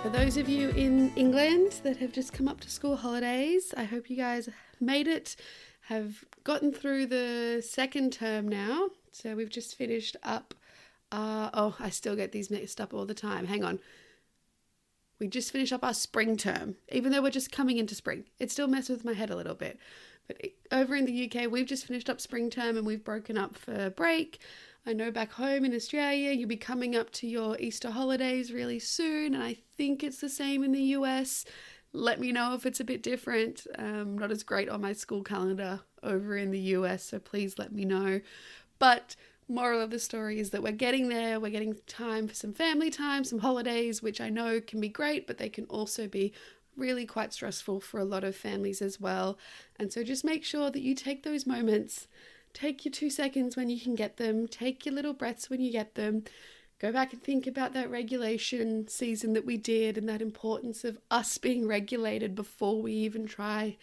For those of you in England that have just come up to school holidays, I hope you guys made it, have gotten through the second term now. So we've just finished up, I still get these mixed up all the time. Hang on. We just finished up our spring term, even though we're just coming into spring. It still messes with my head a little bit. But over in the UK, we've just finished up spring term and we've broken up for break. I know back home in Australia, you'll be coming up to your Easter holidays really soon. And I think it's the same in the US. Let me know if it's a bit different. Not as great on my school calendar over in the US, so please let me know. But moral of the story is that we're getting there. We're getting time for some family time, some holidays, which I know can be great, but they can also be really quite stressful for a lot of families as well. And so just make sure that you take those moments. Take your 2 seconds when you can get them. Take your little breaths when you get them. Go back and think about that regulation season that we did and that importance of us being regulated before we even try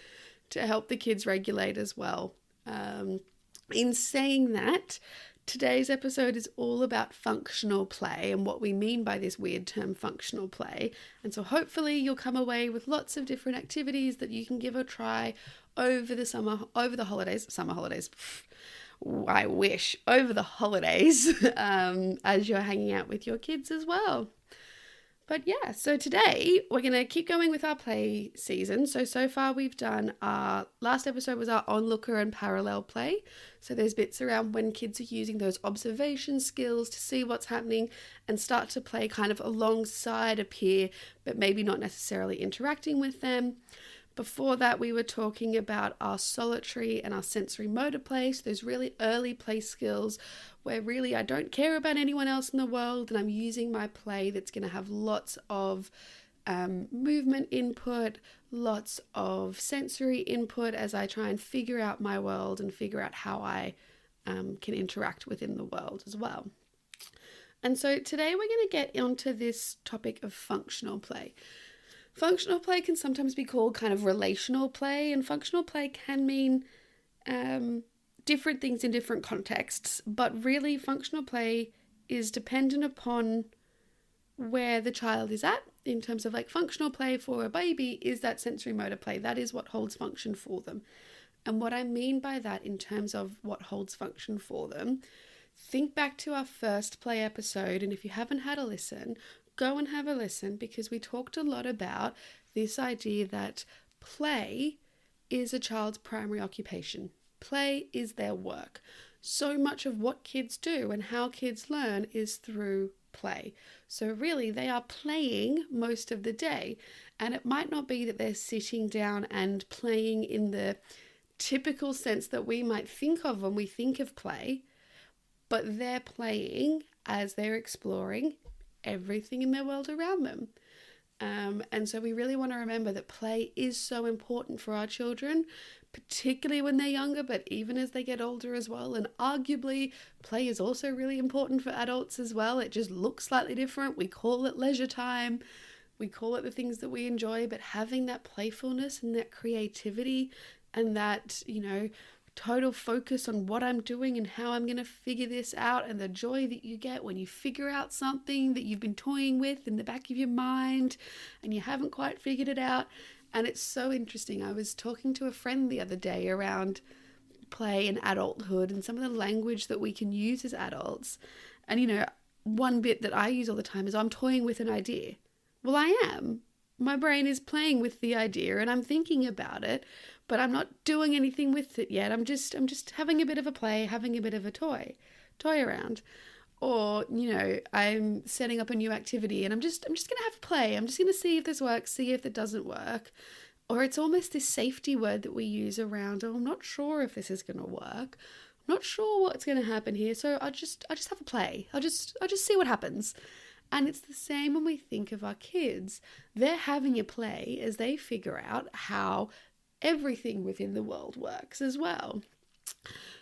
to help the kids regulate as well. In saying that, today's episode is all about functional play and what we mean by this weird term functional play. And so hopefully you'll come away with lots of different activities that you can give a try over the summer holidays, I wish, over the holidays, as you're hanging out with your kids as well. But yeah, so today we're going to keep going with our play season. So far we've done our last episode was our onlooker and parallel play. So there's bits around when kids are using those observation skills to see what's happening and start to play kind of alongside a peer, but maybe not necessarily interacting with them. Before that, we were talking about our solitary and our sensory motor play, so those really early play skills where really I don't care about anyone else in the world and I'm using my play that's going to have lots of movement input, lots of sensory input as I try and figure out my world and figure out how I can interact within the world as well. And so today we're going to get onto this topic of functional play. Functional play can sometimes be called kind of relational play, and functional play can mean different things in different contexts, but really functional play is dependent upon where the child is at in terms of like functional play for a baby is that sensory motor play. That is what holds function for them. And what I mean by that in terms of what holds function for them, think back to our first play episode, and if you haven't had a listen, go and have a listen because we talked a lot about this idea that play is a child's primary occupation. Play is their work. So much of what kids do and how kids learn is through play. So really they are playing most of the day, and it might not be that they're sitting down and playing in the typical sense that we might think of when we think of play, but they're playing as they're exploring everything in their world around them. And so we really want to remember that play is so important for our children, particularly when they're younger, but even as they get older as well. And arguably, play is also really important for adults as well. It just looks slightly different. We call it leisure time. We call it the things that we enjoy, but having that playfulness and that creativity and that, total focus on what I'm doing and how I'm going to figure this out, and the joy that you get when you figure out something that you've been toying with in the back of your mind and you haven't quite figured it out. And it's so interesting. I was talking to a friend the other day around play and adulthood and some of the language that we can use as adults. And, one bit that I use all the time is I'm toying with an idea. Well, I am. My brain is playing with the idea and I'm thinking about it, but I'm not doing anything with it yet. I'm just having a bit of a play, having a bit of a toy around. Or, I'm setting up a new activity and I'm just going to have a play. I'm just going to see if this works, see if it doesn't work. Or it's almost this safety word that we use around, I'm not sure if this is going to work. I'm not sure what's going to happen here. So I'll just have a play. I'll just see what happens. And it's the same when we think of our kids. They're having a play as they figure out how everything within the world works as well.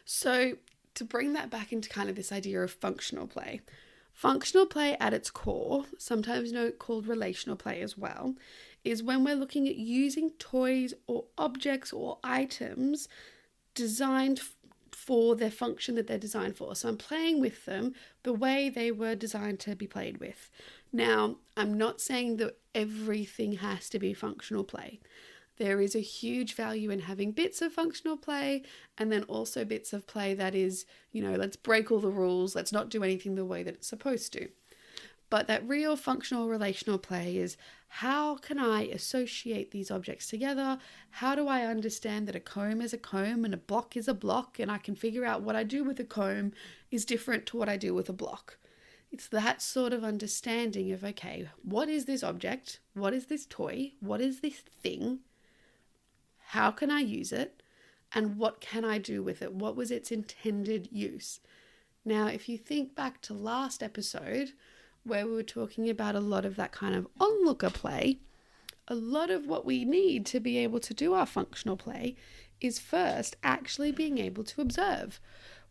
So to bring that back into kind of this idea of functional play at its core, sometimes called relational play as well, is when we're looking at using toys or objects or items designed for their function that they're designed for. So I'm playing with them the way they were designed to be played with. Now, I'm not saying that everything has to be functional play. There is a huge value in having bits of functional play and then also bits of play that is, let's break all the rules. Let's not do anything the way that it's supposed to. But that real functional relational play is, how can I associate these objects together? How do I understand that a comb is a comb and a block is a block, and I can figure out what I do with a comb is different to what I do with a block? It's that sort of understanding of, okay, what is this object? What is this toy? What is this thing? How can I use it? And what can I do with it? What was its intended use? Now, if you think back to last episode, where we were talking about a lot of that kind of onlooker play, a lot of what we need to be able to do our functional play is first actually being able to observe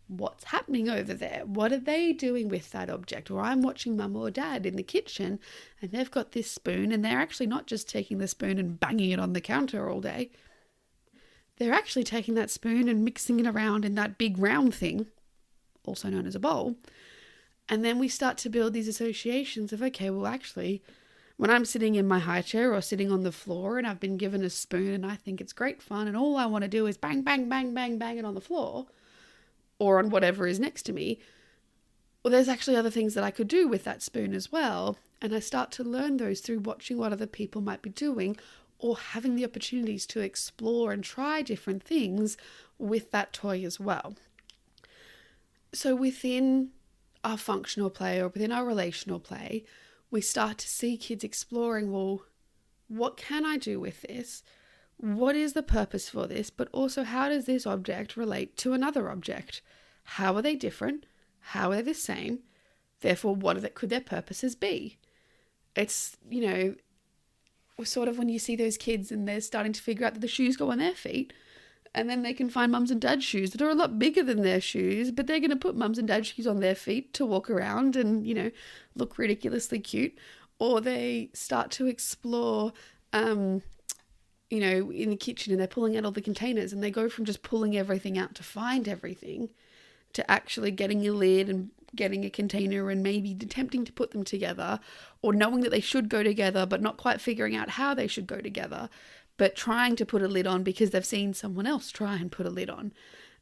what's happening over there. What are they doing with that object? Or I'm watching mum or dad in the kitchen and they've got this spoon and they're actually not just taking the spoon and banging it on the counter all day. They're actually taking that spoon and mixing it around in that big round thing, also known as a bowl. And then we start to build these associations of, okay, well, actually, when I'm sitting in my high chair or sitting on the floor and I've been given a spoon and I think it's great fun and all I want to do is bang, bang, bang, bang, bang it on the floor or on whatever is next to me, well, there's actually other things that I could do with that spoon as well. And I start to learn those through watching what other people might be doing or having the opportunities to explore and try different things with that toy as well. So within our functional play or within our relational play, we start to see kids exploring, well, what can I do with this? What is the purpose for this? But also, how does this object relate to another object? How are they different? How are they the same? Therefore, could their purposes be? It's, sort of when you see those kids and they're starting to figure out that the shoes go on their feet, and then they can find mums and dad's shoes that are a lot bigger than their shoes, but they're going to put mums and dad's shoes on their feet to walk around and, look ridiculously cute. Or they start to explore, in the kitchen and they're pulling out all the containers and they go from just pulling everything out to find everything to actually getting a lid and getting a container and maybe attempting to put them together, or knowing that they should go together but not quite figuring out how they should go together, but trying to put a lid on because they've seen someone else try and put a lid on.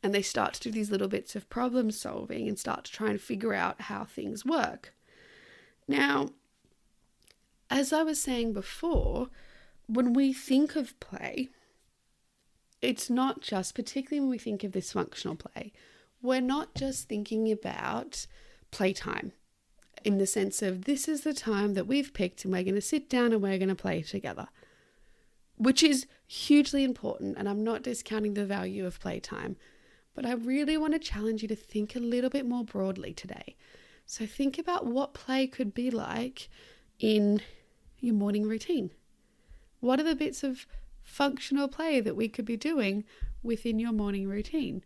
And they start to do these little bits of problem solving and start to try and figure out how things work. Now, as I was saying before, when we think of play, it's not just, particularly when we think of this functional play, we're not just thinking about playtime in the sense of this is the time that we've picked and we're going to sit down and we're going to play together, which is hugely important. And I'm not discounting the value of playtime, but I really want to challenge you to think a little bit more broadly today. So think about what play could be like in your morning routine. What are the bits of functional play that we could be doing within your morning routine?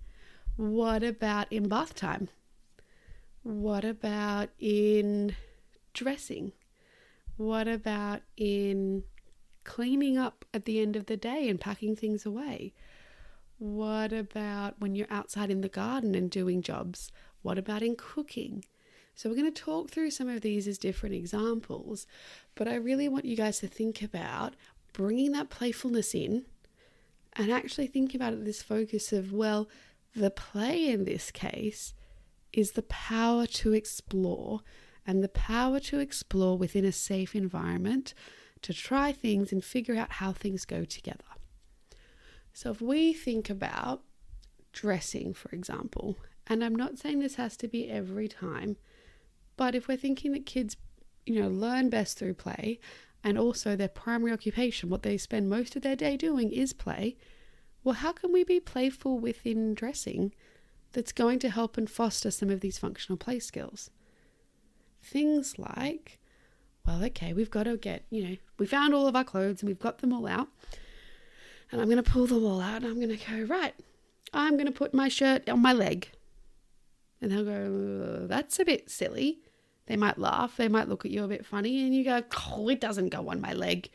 What about in bath time? What about in dressing? What about in cleaning up at the end of the day and packing things away? What about when you're outside in the garden and doing jobs? What about in cooking? So we're going to talk through some of these as different examples, but I really want you guys to think about bringing that playfulness in and actually think about it, this focus of, well, the play in this case is the power to explore, and the power to explore within a safe environment to try things and figure out how things go together. So if we think about dressing, for example, and I'm not saying this has to be every time, but if we're thinking that kids, learn best through play, and also their primary occupation, what they spend most of their day doing is play, well, how can we be playful within dressing that's going to help and foster some of these functional play skills? Things like, well, okay, we've got to get, we found all of our clothes and we've got them all out, and I'm going to pull them all out and I'm going to go, right, I'm going to put my shirt on my leg. And they'll go, that's a bit silly. They might laugh, they might look at you a bit funny, and you go, oh, it doesn't go on my leg.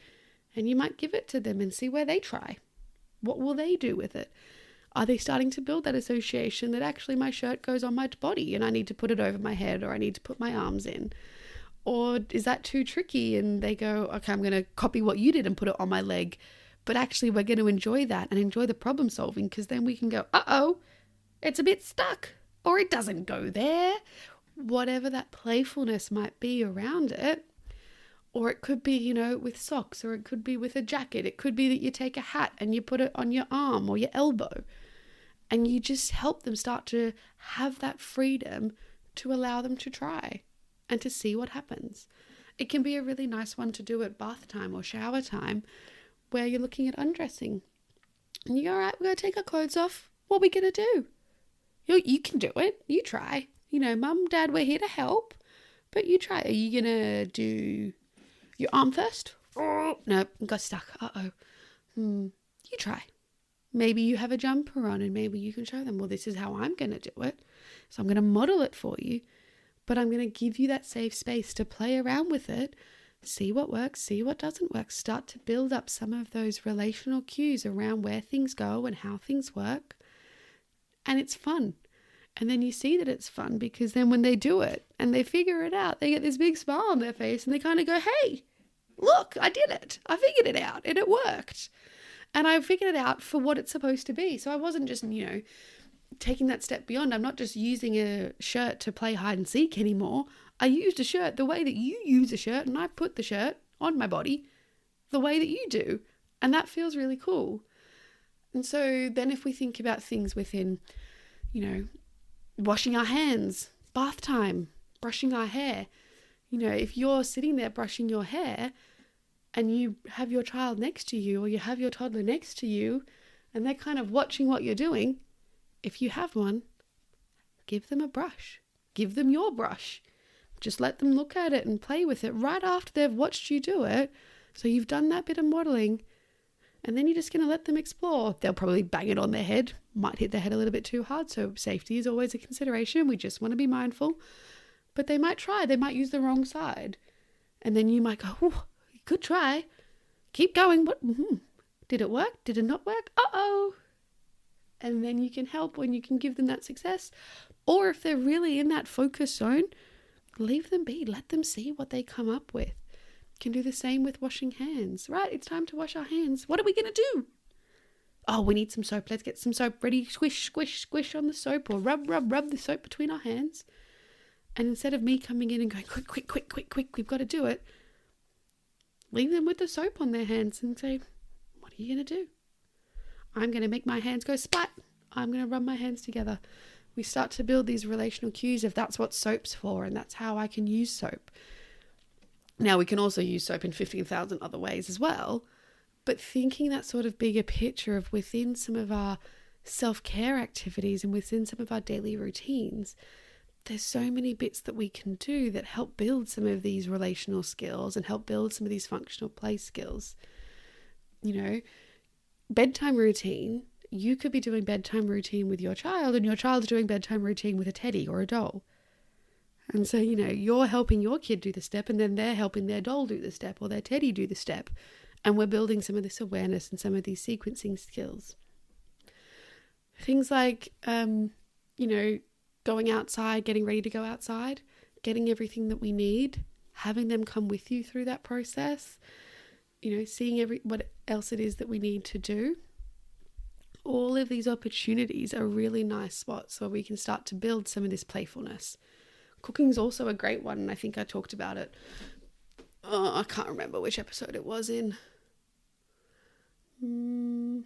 And you might give it to them and see where they try. What will they do with it? Are they starting to build that association that actually my shirt goes on my body and I need to put it over my head, or I need to put my arms in? Or is that too tricky and they go, okay, I'm going to copy what you did and put it on my leg. But actually we're going to enjoy that and enjoy the problem solving, because then we can go, uh-oh, it's a bit stuck, or it doesn't go there. Whatever that playfulness might be around it. Or it could be, with socks, or it could be with a jacket. It could be that you take a hat and you put it on your arm or your elbow, and you just help them start to have that freedom to allow them to try and to see what happens. It can be a really nice one to do at bath time or shower time, where you're looking at undressing. And you go, all right, we're going to take our clothes off. What are we going to do? You can do it. You try. Mum, Dad, we're here to help. But you try. Are you going to do your arm first? Oh, no, got stuck. Uh-oh. You try. Maybe you have a jumper on and maybe you can show them, well, this is how I'm going to do it. So I'm going to model it for you, but I'm going to give you that safe space to play around with it, see what works, see what doesn't work, start to build up some of those relational cues around where things go and how things work. And it's fun. And then you see that it's fun, because then when they do it and they figure it out, they get this big smile on their face and they kind of go, hey, look, I did it. I figured it out and it worked. And I figured it out for what it's supposed to be. So I wasn't just, taking that step beyond. I'm not just using a shirt to play hide and seek anymore. I used a shirt the way that you use a shirt, and I put the shirt on my body the way that you do. And that feels really cool. And so then if we think about things within, washing our hands, bath time, brushing our hair, if you're sitting there brushing your hair and you have your child next to you, or you have your toddler next to you, and they're kind of watching what you're doing, if you have one, give them a brush. Give them your brush. Just let them look at it and play with it right after they've watched you do it. So you've done that bit of modeling, and then you're just going to let them explore. They'll probably bang it on their head, might hit their head a little bit too hard. So safety is always a consideration. We just want to be mindful. But they might try. They might use the wrong side. And then you might go, oh, good try. Keep going. What? Did it work? Did it not work? Uh-oh. And then you can help when you can give them that success. Or if they're really in that focus zone, leave them be. Let them see what they come up with. You can do the same with washing hands. Right, it's time to wash our hands. What are we going to do? Oh, we need some soap. Let's get some soap ready. Squish, squish, squish on the soap, or rub, rub, rub the soap between our hands. And instead of me coming in and going, quick, quick, quick, quick, quick, we've got to do it, leave them with the soap on their hands and say, what are you going to do? I'm going to make my hands go splat. I'm going to rub my hands together. We start to build these relational cues if that's what soap's for, and that's how I can use soap. Now, we can also use soap in 15,000 other ways as well, but thinking that sort of bigger picture of within some of our self-care activities and within some of our daily routines, there's so many bits that we can do that help build some of these relational skills and help build some of these functional play skills. Bedtime routine, you could be doing bedtime routine with your child, and your child's doing bedtime routine with a teddy or a doll. And so, you're helping your kid do the step, and then they're helping their doll do the step or their teddy do the step. And we're building some of this awareness and some of these sequencing skills. Things like, going outside, getting ready to go outside, getting everything that we need, having them come with you through that process, seeing what else it is that we need to do. All of these opportunities are really nice spots where we can start to build some of this playfulness. Cooking is also a great one, and I think I talked about it. I can't remember which episode it was in. I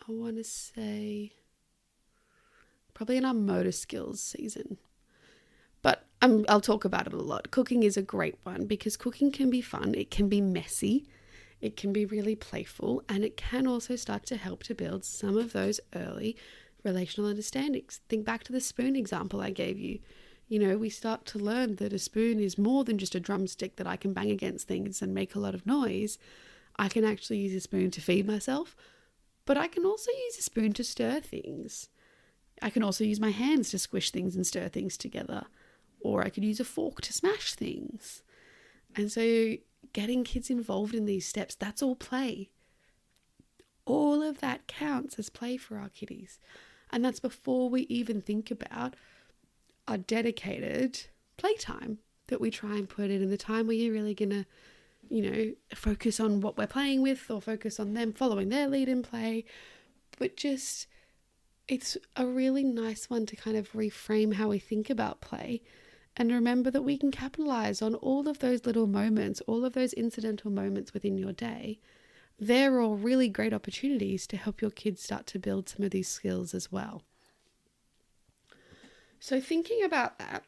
want to say probably in our motor skills season. But I'll talk about it a lot. Cooking is a great one because cooking can be fun. It can be messy. It can be really playful. And it can also start to help to build some of those early relational understandings. Think back to the spoon example I gave you. We start to learn that a spoon is more than just a drumstick that I can bang against things and make a lot of noise. I can actually use a spoon to feed myself, but I can also use a spoon to stir things. I can also use my hands to squish things and stir things together, or I could use a fork to smash things. And so getting kids involved in these steps, that's all play. All of that counts as play for our kiddies. And that's before we even think about our dedicated playtime that we try and put in the time where you're really going to, focus on what we're playing with or focus on them following their lead in play. But just, it's a really nice one to kind of reframe how we think about play and remember that we can capitalize on all of those little moments, all of those incidental moments within your day. They're all really great opportunities to help your kids start to build some of these skills as well. So thinking about that,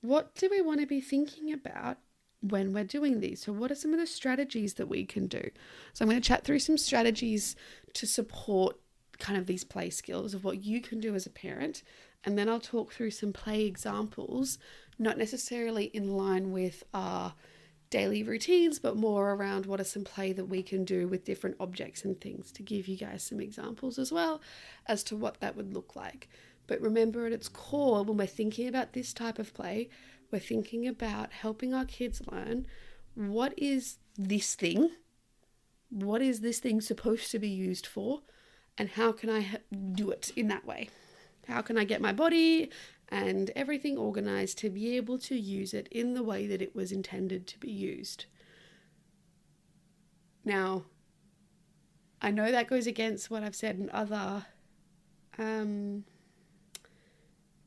what do we want to be thinking about when we're doing these? So what are some of the strategies that we can do? So I'm going to chat through some strategies to support kind of these play skills of what you can do as a parent. And then I'll talk through some play examples, not necessarily in line with our daily routines, but more around what are some play that we can do with different objects and things, to give you guys some examples as well as to what that would look like. But remember, at its core, when we're thinking about this type of play, we're thinking about helping our kids learn, what is this thing? What is this thing supposed to be used for? And how can I do it in that way? How can I get my body and everything organized to be able to use it in the way that it was intended to be used? Now, I know that goes against what I've said in other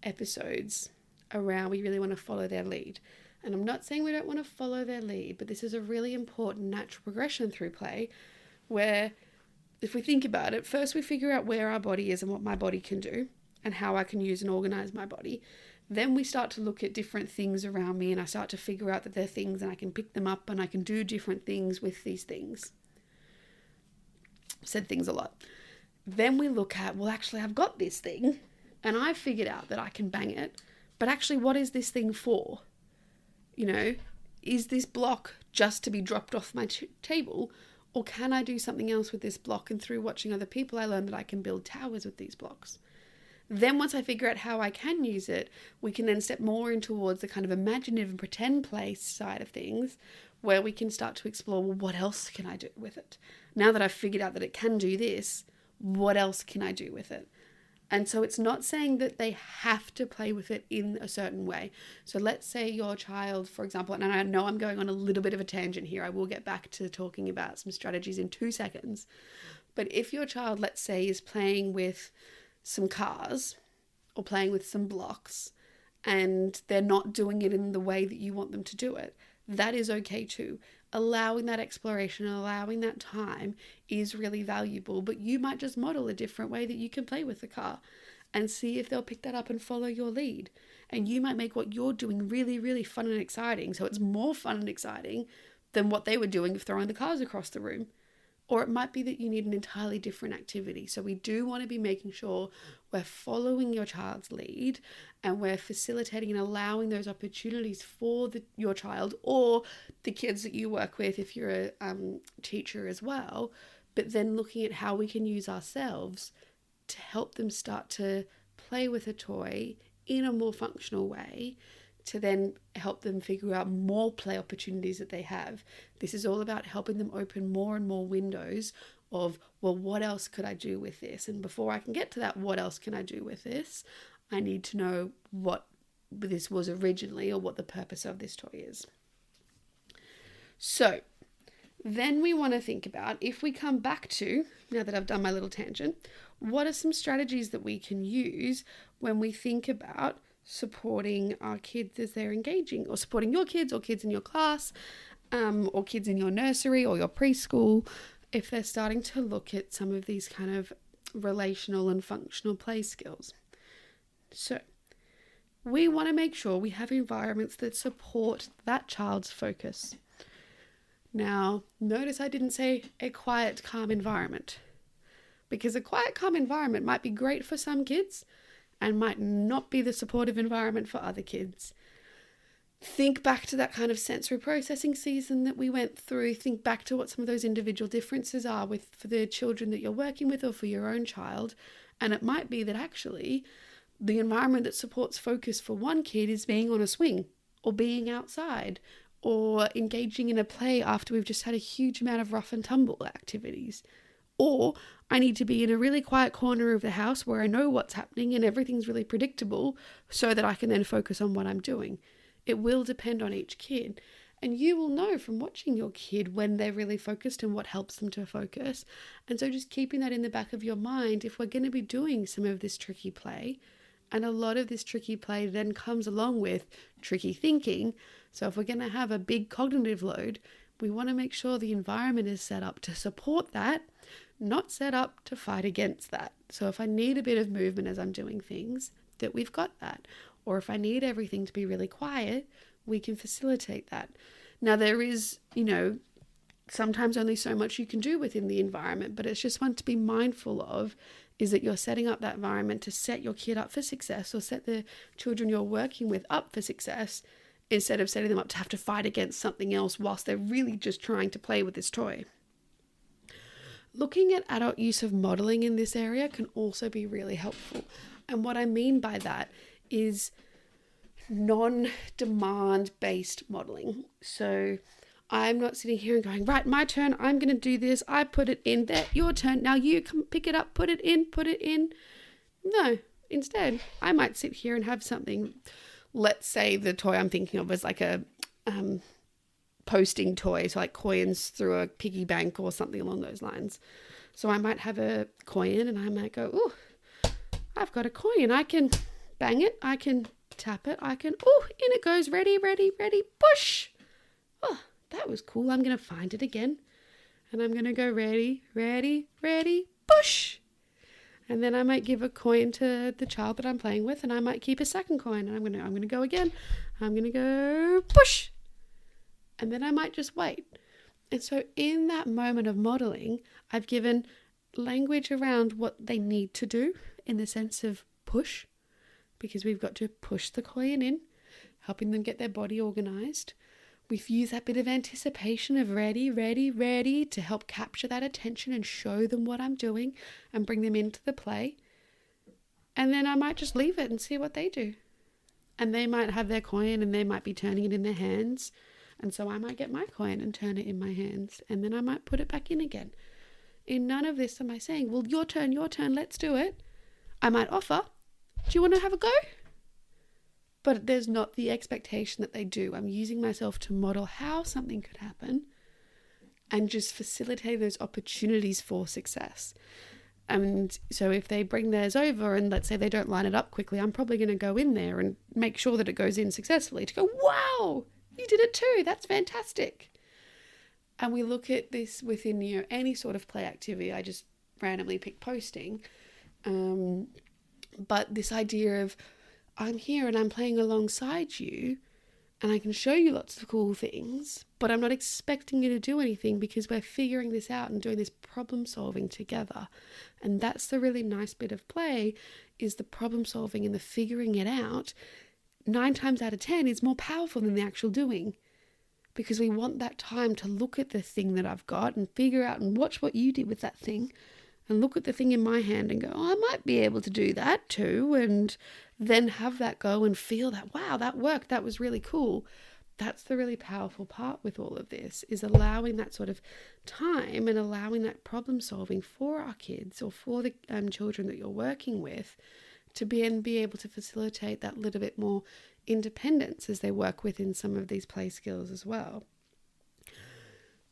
episodes around we really want to follow their lead. And I'm not saying we don't want to follow their lead, but this is a really important natural progression through play where, if we think about it, first we figure out where our body is and what my body can do and how I can use and organize my body. Then we start to look at different things around me and I start to figure out that they're things and I can pick them up and I can do different things with these things. Said things a lot. Then we look at, well, actually I've got this thing and I've figured out that I can bang it, but actually what is this thing for? Is this block just to be dropped off my table? Or can I do something else with this block? And through watching other people, I learned that I can build towers with these blocks. Then once I figure out how I can use it, we can then step more in towards the kind of imaginative and pretend play side of things, where we can start to explore, well, what else can I do with it? Now that I've figured out that it can do this, what else can I do with it? And so it's not saying that they have to play with it in a certain way. So let's say your child, for example, and I know I'm going on a little bit of a tangent here. I will get back to talking about some strategies in 2 seconds. But if your child, let's say, is playing with some cars or playing with some blocks and they're not doing it in the way that you want them to do it, that is okay too. Allowing that exploration, allowing that time is really valuable, but you might just model a different way that you can play with the car and see if they'll pick that up and follow your lead. And you might make what you're doing really, really fun and exciting. So it's more fun and exciting than what they were doing of throwing the cars across the room. Or it might be that you need an entirely different activity. So we do want to be making sure we're following your child's lead and we're facilitating and allowing those opportunities for your child or the kids that you work with if you're a teacher as well. But then looking at how we can use ourselves to help them start to play with a toy in a more functional way, to then help them figure out more play opportunities that they have. This is all about helping them open more and more windows of, well, what else could I do with this? And before I can get to that, what else can I do with this? I need to know what this was originally or what the purpose of this toy is. So then we want to think about, if we come back to, now that I've done my little tangent, what are some strategies that we can use when we think about supporting our kids as they're engaging, or supporting your kids or kids in your class, or kids in your nursery or your preschool, if they're starting to look at some of these kind of relational and functional play skills. So we want to make sure we have environments that support that child's focus. Now, notice I didn't say a quiet, calm environment, because a quiet, calm environment might be great for some kids and might not be the supportive environment for other kids. Think back to that kind of sensory processing season that we went through. Think back to what some of those individual differences are for the children that you're working with or for your own child. And it might be that actually the environment that supports focus for one kid is being on a swing or being outside or engaging in a play after we've just had a huge amount of rough and tumble activities. Or I need to be in a really quiet corner of the house where I know what's happening and everything's really predictable so that I can then focus on what I'm doing. It will depend on each kid. And you will know from watching your kid when they're really focused and what helps them to focus. And so just keeping that in the back of your mind, if we're going to be doing some of this tricky play, and a lot of this tricky play then comes along with tricky thinking. So if we're going to have a big cognitive load, we want to make sure the environment is set up to support that, not set up to fight against that. So if I need a bit of movement as I'm doing things, that we've got that. Or if I need everything to be really quiet, we can facilitate that. Now there is, sometimes only so much you can do within the environment, but it's just one to be mindful of, is that you're setting up that environment to set your kid up for success, or set the children you're working with up for success, instead of setting them up to have to fight against something else whilst they're really just trying to play with this toy. Looking at adult use of modeling in this area can also be really helpful. And what I mean by that is non-demand based modeling. So I'm not sitting here and going, right, my turn, I'm going to do this. I put it in there, your turn. Now you come pick it up, put it in. No, instead, I might sit here and have something. Let's say the toy I'm thinking of is like a posting toy, so like coins through a piggy bank or something along those lines. So I might have a coin and I might go, oh, I've got a coin. I can bang it. I can tap it. In it goes. Ready, push. Oh, that was cool. I'm going to find it again. And I'm going to go ready, push. And then I might give a coin to the child that I'm playing with, and I might keep a second coin. And I'm going to go again. I'm going to go push. And then I might just wait. And so in that moment of modeling, I've given language around what they need to do in the sense of push, because we've got to push the coin in, helping them get their body organized. We've used that bit of anticipation of ready to help capture that attention and show them what I'm doing and bring them into the play. And then I might just leave it and see what they do. And they might have their coin and they might be turning it in their hands. And so I might get my coin and turn it in my hands. And then I might put it back in again. In none of this am I saying, well, your turn, let's do it. I might offer, do you want to have a go? But there's not the expectation that they do. I'm using myself to model how something could happen and just facilitate those opportunities for success. And so if they bring theirs over and let's say they don't line it up quickly, I'm probably going to go in there and make sure that it goes in successfully to go, wow, you did it too. That's fantastic. And we look at this within any sort of play activity. I just randomly pick posting. But this idea of I'm here and I'm playing alongside you and I can show you lots of cool things, but I'm not expecting you to do anything because we're figuring this out and doing this problem solving together. And that's the really nice bit of play, is the problem solving and the figuring it out 9 times out of 10 is more powerful than the actual doing, because we want that time to look at the thing that I've got and figure out and watch what you did with that thing and look at the thing in my hand and go, oh, I might be able to do that too. And then have that go and feel that, wow, that worked. That was really cool. That's the really powerful part with all of this, is allowing that sort of time and allowing that problem solving for our kids or for the children that you're working with to be able to facilitate that little bit more independence as they work within some of these play skills as well.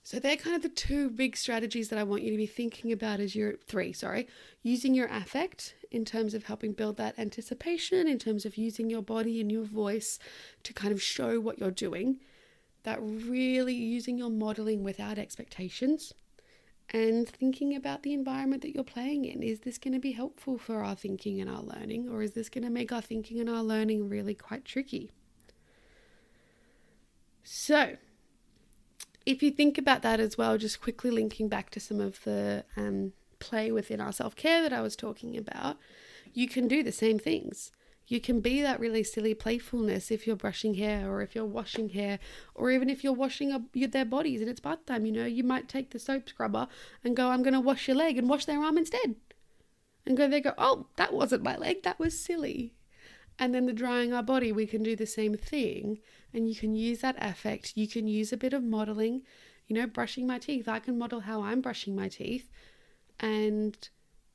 So they're kind of the 2 big strategies that I want you to be thinking about as using your affect in terms of helping build that anticipation, in terms of using your body and your voice to kind of show what you're doing, that really using your modeling without expectations, and thinking about the environment that you're playing in. Is this going to be helpful for our thinking and our learning, or is this going to make our thinking and our learning really quite tricky? So if you think about that as well, just quickly linking back to some of the play within our self-care that I was talking about, you can do the same things. You can be that really silly playfulness if you're brushing hair or if you're washing hair, or even if you're washing their bodies and it's bath time. You might take the soap scrubber and go, I'm going to wash your leg, and wash their arm instead. And they go, oh, that wasn't my leg, that was silly. And then the drying our body, we can do the same thing. And you can use that affect. You can use a bit of modeling, brushing my teeth. I can model how I'm brushing my teeth. And,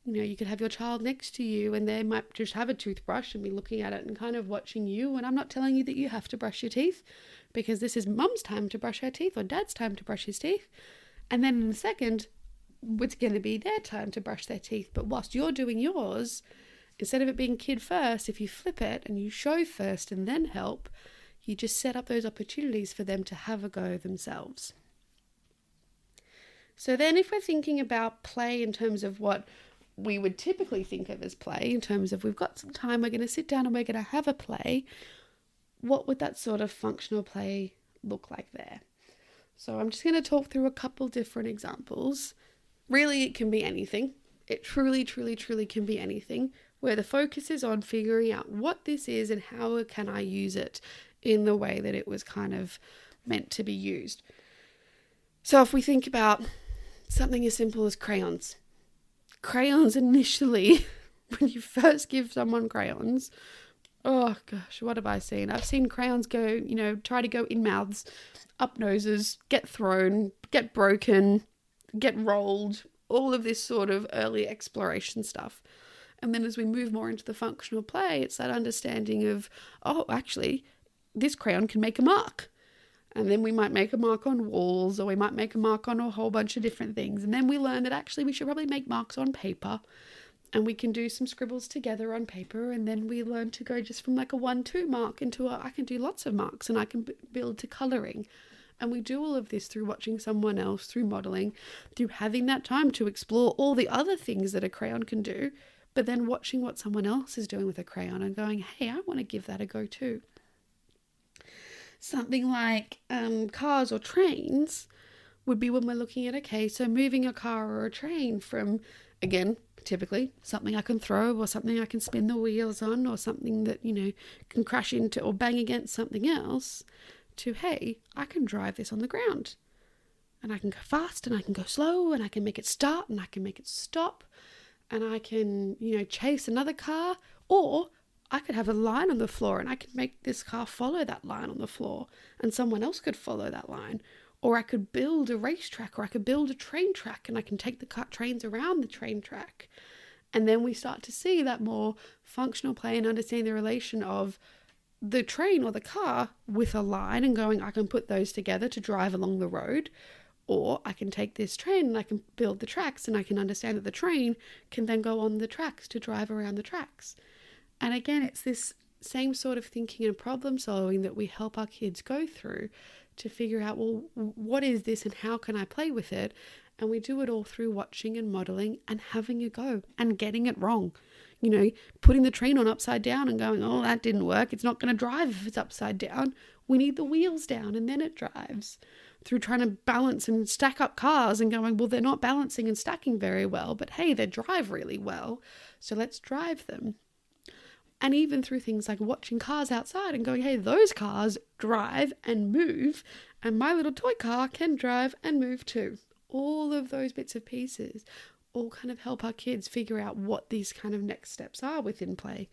you could have your child next to you and they might just have a toothbrush and be looking at it and kind of watching you. And I'm not telling you that you have to brush your teeth, because this is mum's time to brush her teeth or dad's time to brush his teeth. And then in a second, it's going to be their time to brush their teeth. But whilst you're doing yours, instead of it being kid first, if you flip it and you show first and then help, you just set up those opportunities for them to have a go themselves. So then if we're thinking about play in terms of what we would typically think of as play, in terms of we've got some time, we're going to sit down and we're going to have a play, what would that sort of functional play look like there? So I'm just going to talk through a couple different examples. Really, it can be anything. It truly, truly, truly can be anything, where the focus is on figuring out what this is and how can I use it in the way that it was kind of meant to be used. So if we think about something as simple as crayons. Crayons initially, when you first give someone crayons, oh gosh, what have I seen? I've seen crayons go, try to go in mouths, up noses, get thrown, get broken, get rolled, all of this sort of early exploration stuff. And then as we move more into the functional play, it's that understanding of, oh, actually, this crayon can make a mark. And then we might make a mark on walls, or we might make a mark on a whole bunch of different things. And then we learn that actually we should probably make marks on paper, and we can do some scribbles together on paper. And then we learn to go just from like a 1-2 mark into I can do lots of marks, and I can build to colouring. And we do all of this through watching someone else, through modelling, through having that time to explore all the other things that a crayon can do, but then watching what someone else is doing with a crayon and going, hey, I want to give that a go too. Something like cars or trains would be when we're looking at, okay, so moving a car or a train from, again, typically something I can throw or something I can spin the wheels on or something that, can crash into or bang against something else, to, hey, I can drive this on the ground. And I can go fast and I can go slow and I can make it start and I can make it stop and I can, chase another car, or I could have a line on the floor and I could make this car follow that line on the floor and someone else could follow that line. Or I could build a racetrack, or I could build a train track and I can take the trains around the train track. And then we start to see that more functional play and understand the relation of the train or the car with a line and going, I can put those together to drive along the road. Or I can take this train and I can build the tracks and I can understand that the train can then go on the tracks to drive around the tracks. And again, it's this same sort of thinking and problem solving that we help our kids go through to figure out, well, what is this and how can I play with it? And we do it all through watching and modeling and having a go and getting it wrong. Putting the train on upside down and going, oh, that didn't work. It's not going to drive if it's upside down. We need the wheels down and then it drives. Through trying to balance and stack up cars and going, well, they're not balancing and stacking very well, but hey, they drive really well. So let's drive them. And even through things like watching cars outside and going, hey, those cars drive and move, and my little toy car can drive and move too. All of those bits and pieces all kind of help our kids figure out what these kind of next steps are within play.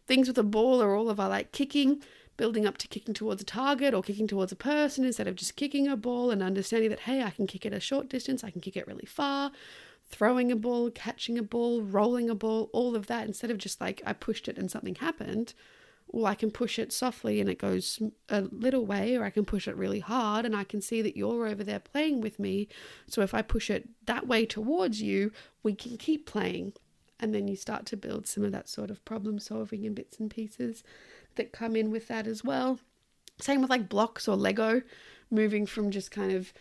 Things with a ball are all of our kicking, building up to kicking towards a target or kicking towards a person instead of just kicking a ball, and understanding that, hey, I can kick it a short distance, I can kick it really far. Throwing a ball, catching a ball, rolling a ball, all of that, instead of just I pushed it and something happened. Well, I can push it softly and it goes a little way, or I can push it really hard and I can see that you're over there playing with me. So if I push it that way towards you, we can keep playing. And then you start to build some of that sort of problem solving and bits and pieces that come in with that as well. Same with blocks or Lego, moving from just kind of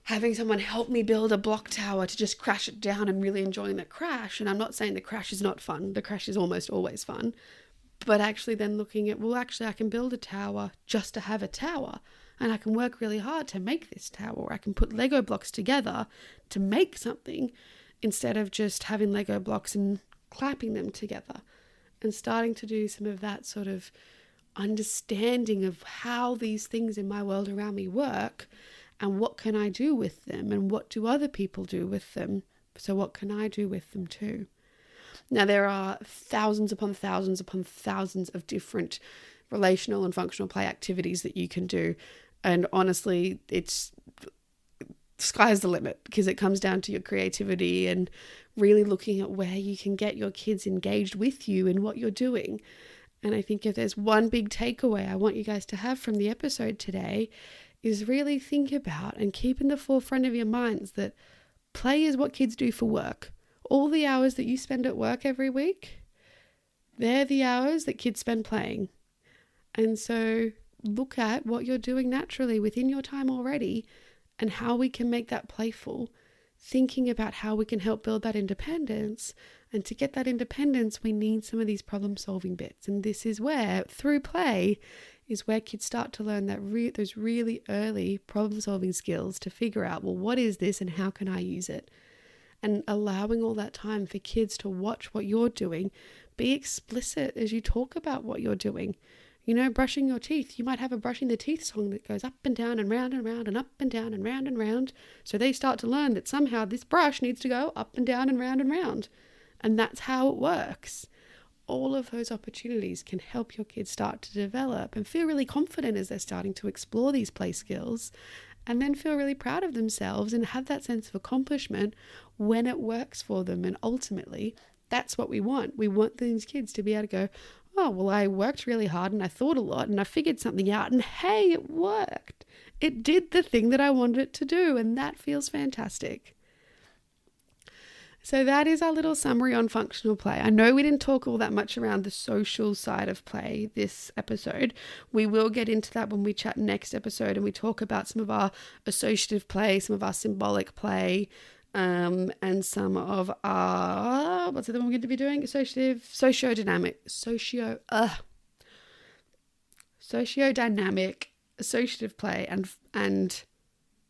having someone help me build a block tower to just crash it down and really enjoying the crash. And I'm not saying the crash is not fun. The crash is almost always fun. But actually then looking at, well, actually I can build a tower just to have a tower. And I can work really hard to make this tower. Or I can put Lego blocks together to make something instead of just having Lego blocks and clapping them together. And starting to do some of that sort of understanding of how these things in my world around me work. And what can I do with them? And what do other people do with them? So what can I do with them too? Now, there are thousands upon thousands upon thousands of different relational and functional play activities that you can do. And honestly, it's sky's the limit, because it comes down to your creativity and really looking at where you can get your kids engaged with you and what you're doing. And I think if there's one big takeaway I want you guys to have from the episode today, is really think about and keep in the forefront of your minds that play is what kids do for work. All the hours that you spend at work every week, they're the hours that kids spend playing. And so look at what you're doing naturally within your time already and how we can make that playful, thinking about how we can help build that independence. And to get that independence, we need some of these problem-solving bits. And this is where, through play, is where kids start to learn that those really early problem-solving skills to figure out, well, what is this and how can I use it? And allowing all that time for kids to watch what you're doing, be explicit as you talk about what you're doing. You know, brushing your teeth, you might have a brushing the teeth song that goes up and down and round and round and up and down and round and round. So they start to learn that somehow this brush needs to go up and down and round and round. And that's how it works. All of those opportunities can help your kids start to develop and feel really confident as they're starting to explore these play skills, and then feel really proud of themselves and have that sense of accomplishment when it works for them. And ultimately, that's what we want. We want these kids to be able to go, oh, well, I worked really hard and I thought a lot and I figured something out and hey, it worked. It did the thing that I wanted it to do, and that feels fantastic. So that is our little summary on functional play. I know we didn't talk all that much around the social side of play this episode. We will get into that when we chat next episode and we talk about some of our associative play, some of our symbolic play, and some of our, what's the other one we're going to be doing? Sociodynamic, associative play, and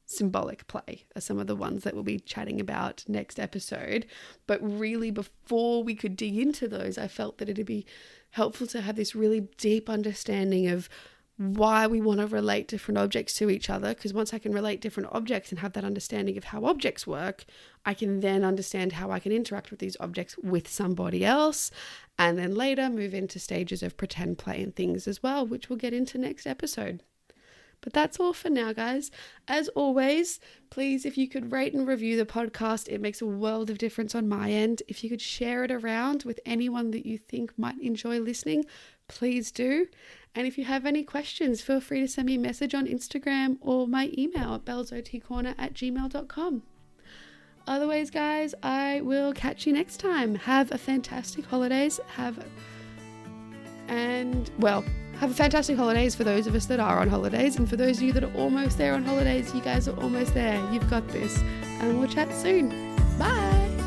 symbolic play are some of the ones that we'll be chatting about next episode. But really, before we could dig into those, I felt that it'd be helpful to have this really deep understanding of why we want to relate different objects to each other, because once I can relate different objects and have that understanding of how objects work, I can then understand how I can interact with these objects with somebody else, and then later move into stages of pretend play and things as well, which we'll get into next episode. But that's all for now, guys. As always, please, if you could rate and review the podcast, it makes a world of difference on my end. If you could share it around with anyone that you think might enjoy listening, please do. And if you have any questions, feel free to send me a message on Instagram or my email at bellsotcorner@gmail.com. Otherwise, guys, I will catch you next time. Have a fantastic holidays. Have fantastic holidays for those of us that are on holidays. And for those of you that are almost there on holidays, you guys are almost there. You've got this. And we'll chat soon. Bye.